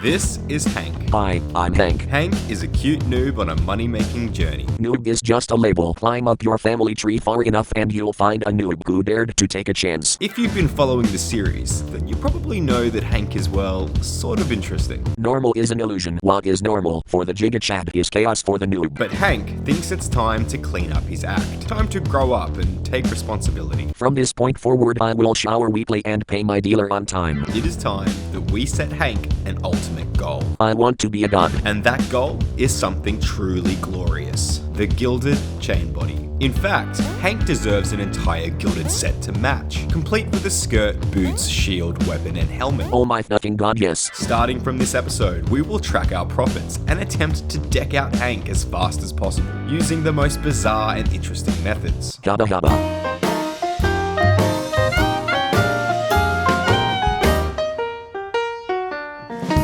This is Hank. Hi, I'm Hank. Hank is a cute noob on a money-making journey. Noob is just a label. Climb up your family tree far enough and you'll find a noob who dared to take a chance. If you've been following the series, then you probably know that Hank is, well, sort of interesting. Normal is an illusion. What is normal for the Giga Chad is chaos for the noob. But Hank thinks it's time to clean up his act. Time to grow up and take responsibility. From this point forward, I will shower weekly and pay my dealer on time. It is time that we set Hank an ultimate goal. I want to be a god. And that goal is something truly glorious. The gilded chain body. In fact, Hank deserves an entire gilded set to match, complete with a skirt, boots, shield, weapon, and helmet. Oh my fucking god, yes. Starting from this episode, we will track our profits and attempt to deck out Hank as fast as possible, using the most bizarre and interesting methods. Gabba gabba.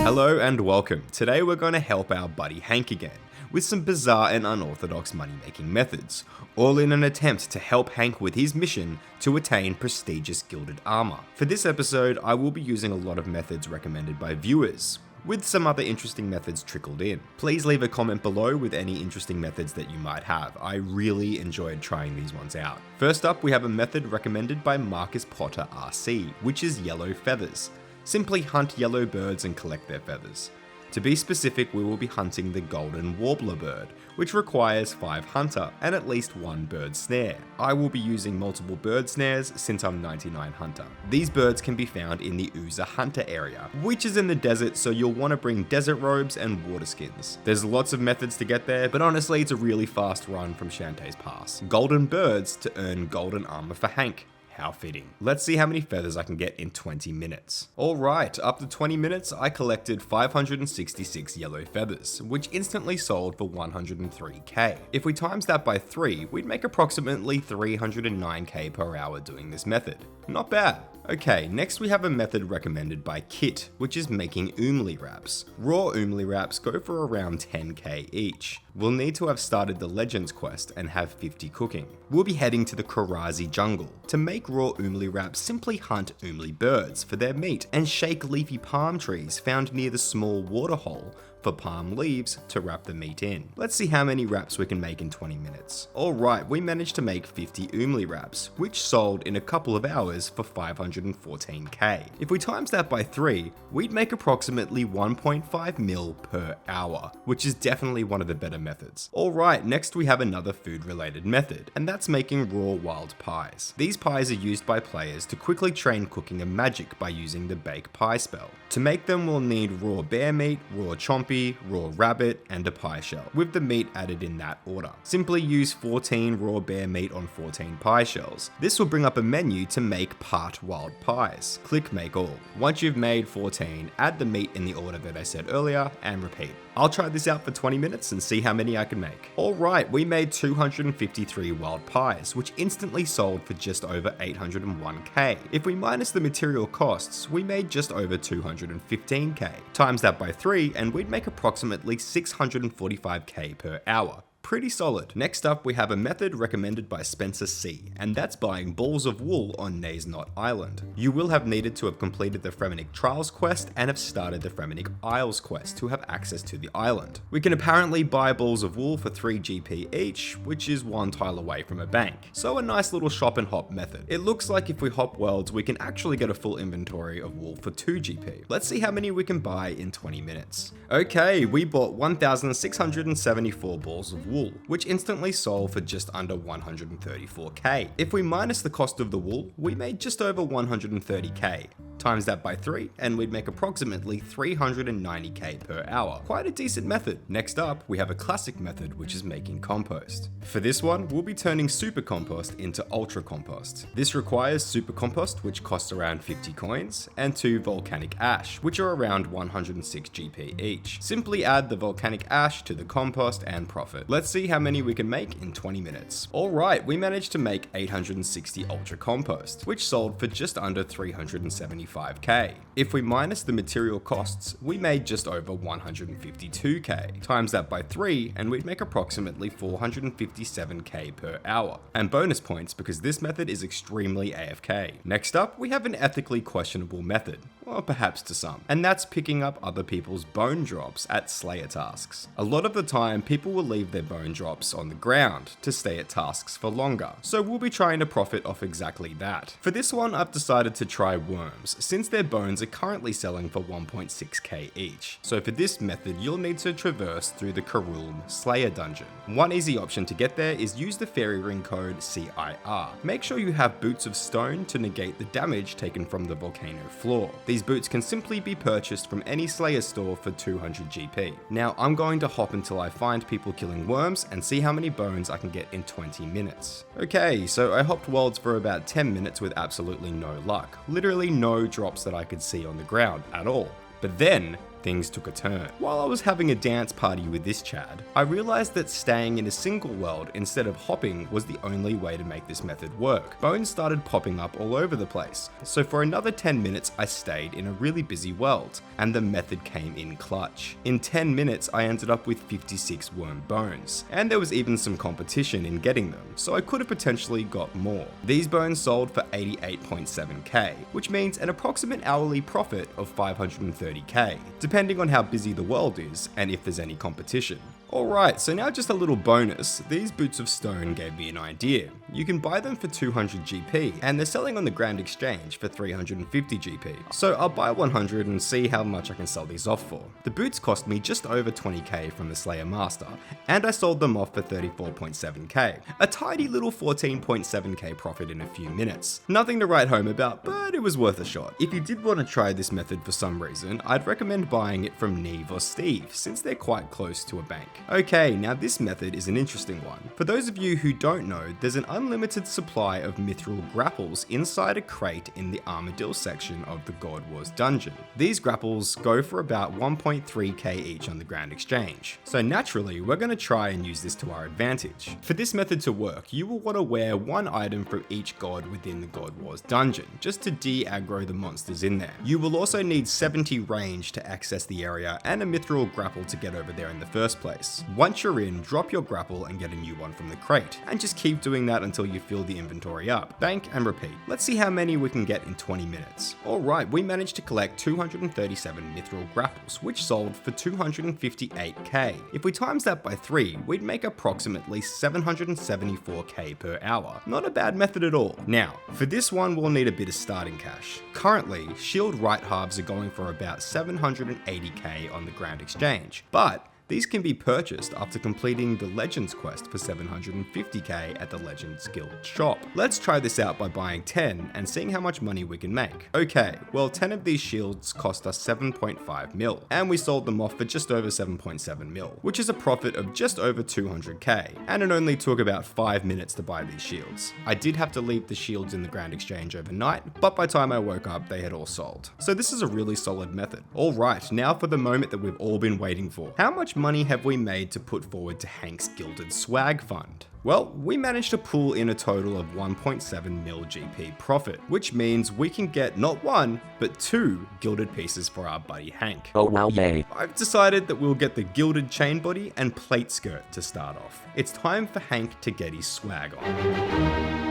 Hello and welcome. Today we're going to help our buddy Hank again, with some bizarre and unorthodox money-making methods, all in an attempt to help Hank with his mission to attain prestigious gilded armor. For this episode, I will be using a lot of methods recommended by viewers, with some other interesting methods trickled in. Please leave a comment below with any interesting methods that you might have. I really enjoyed trying these ones out. First up, we have a method recommended by Marcus Potter RC, which is yellow feathers. Simply hunt yellow birds and collect their feathers. To be specific, we will be hunting the golden warbler bird, which requires 5 hunter and at least 1 bird snare. I will be using multiple bird snares since I'm 99 hunter. These birds can be found in the Uza hunter area, which is in the desert, so you'll want to bring desert robes and water skins. There's lots of methods to get there, but honestly it's a really fast run from Shantae's Pass. Golden birds to earn golden armor for Hank. How fitting. Let's see how many feathers I can get in 20 minutes. Alright, up to 20 minutes, I collected 566 yellow feathers, which instantly sold for 103k. If we times that by 3, we'd make approximately 309k per hour doing this method. Not bad. Okay, next we have a method recommended by Kit, which is making oomli wraps. Raw oomli wraps go for around 10k each. We'll need to have started the Legends quest and have 50 cooking. We'll be heading to the Karazi jungle. To make raw oomli wraps, simply hunt oomli birds for their meat and shake leafy palm trees found near the small water hole for palm leaves to wrap the meat in. Let's see how many wraps we can make in 20 minutes. Alright, we managed to make 50 oomli wraps, which sold in a couple of hours for 514k. If we times that by 3, we'd make approximately 1.5 mil per hour, which is definitely one of the better methods. Alright, next we have another food related method, and that's making raw wild pies. These pies are used by players to quickly train cooking a magic by using the bake pie spell. To make them, we'll need raw bear meat, raw chompy, raw rabbit, and a pie shell, with the meat added in that order. Simply use 14 raw bear meat on 14 pie shells. This will bring up a menu to make part wild pies. Click make all. Once you've made 14, add the meat in the order that I said earlier and repeat. I'll try this out for 20 minutes and see how many I can make. Alright, we made 253 wild pies, which instantly sold for just over 801k. If we minus the material costs, we made just over 215k. Times that by 3 and we'd make approximately 645k per hour. Pretty solid. Next up, we have a method recommended by Spencer C, and that's buying balls of wool on Naze Knot Island. You will have needed to have completed the Fremennik Trials quest and have started the Fremennik Isles quest to have access to the island. We can apparently buy balls of wool for 3 GP each, which is 1 tile away from a bank. So a nice little shop and hop method. It looks like if we hop worlds, we can actually get a full inventory of wool for 2 GP. Let's see how many we can buy in 20 minutes. Okay, we bought 1,674 balls of wool, which instantly sold for just under 134k. If we minus the cost of the wool, we made just over 130k. Times that by 3 and we'd make approximately 390k per hour. Quite a decent method. Next up, we have a classic method, which is making compost. For this one, we'll be turning super compost into ultra compost. This requires super compost, which costs around 50 coins, and 2 volcanic ash, which are around 106 GP each. Simply add the volcanic ash to the compost and profit. Let's see how many we can make in 20 minutes. Alright, we managed to make 860 ultra compost, which sold for just under 375k. If we minus the material costs, we made just over 152k. Times that by 3 and we'd make approximately 457k per hour. And bonus points because this method is extremely AFK. Next up, we have an ethically questionable method. or perhaps to some, and that's picking up other people's bone drops at Slayer tasks. A lot of the time, people will leave their bone drops on the ground to stay at tasks for longer, so we'll be trying to profit off exactly that. For this one, I've decided to try worms, since their bones are currently selling for 1.6k each. So for this method, you'll need to traverse through the Karulm Slayer dungeon. One easy option to get there is use the fairy ring code CIR. Make sure you have boots of stone to negate the damage taken from the volcano floor. These boots can simply be purchased from any Slayer store for 200 GP. Now I'm going to hop until I find people killing worms and see how many bones I can get in 20 minutes. Okay, so I hopped worlds for about 10 minutes with absolutely no luck. Literally no drops that I could see on the ground at all. But then, things took a turn. While I was having a dance party with this Chad, I realized that staying in a single world instead of hopping was the only way to make this method work. Bones started popping up all over the place, so for another 10 minutes I stayed in a really busy world, and the method came in clutch. In 10 minutes I ended up with 56 worm bones, and there was even some competition in getting them, so I could have potentially got more. These bones sold for 88.7k, which means an approximate hourly profit of 530k, depending on how busy the world is and if there's any competition. Alright, so now just a little bonus. These boots of stone gave me an idea. You can buy them for 200 GP, and they're selling on the Grand Exchange for 350 GP. So I'll buy 100 and see how much I can sell these off for. The boots cost me just over 20k from the Slayer Master, and I sold them off for 34.7k. A tidy little 14.7k profit in a few minutes. Nothing to write home about, but it was worth a shot. If you did want to try this method for some reason, I'd recommend buying it from Neve or Steve, since they're quite close to a bank. Okay, now this method is an interesting one. For those of you who don't know, there's an unlimited supply of mithril grapples inside a crate in the Armadillo section of the God Wars dungeon. These grapples go for about 1.3k each on the Grand Exchange. So naturally, we're going to try and use this to our advantage. For this method to work, you will want to wear one item from each god within the God Wars dungeon, just to de-aggro the monsters in there. You will also need 70 range to access the area and a mithril grapple to get over there in the first place. Once you're in, drop your grapple and get a new one from the crate, and just keep doing that until you fill the inventory up. Bank and repeat. Let's see how many we can get in 20 minutes. Alright, we managed to collect 237 mithril grapples, which sold for 258k. If we times that by 3, we'd make approximately 774k per hour. Not a bad method at all. Now, for this one we'll need a bit of starting cash. Currently, shield right halves are going for about 780k on the Grand Exchange, but these can be purchased after completing the Legends quest for 750k at the Legends Guild shop. Let's try this out by buying 10 and seeing how much money we can make. Okay, well 10 of these shields cost us 7.5 mil, and we sold them off for just over 7.7 mil, which is a profit of just over 200k, and it only took about 5 minutes to buy these shields. I did have to leave the shields in the Grand Exchange overnight, but by the time I woke up, they had all sold. So this is a really solid method. Alright, now for the moment that we've all been waiting for. How much money have we made to put forward to Hank's Gilded Swag Fund? Well, we managed to pull in a total of 1.7 mil GP profit, which means we can get not one, but 2 gilded pieces for our buddy Hank. Oh wow, yay. I've decided that we'll get the gilded chain body and plate skirt to start off. It's time for Hank to get his swag on.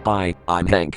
Hi, I'm Hank.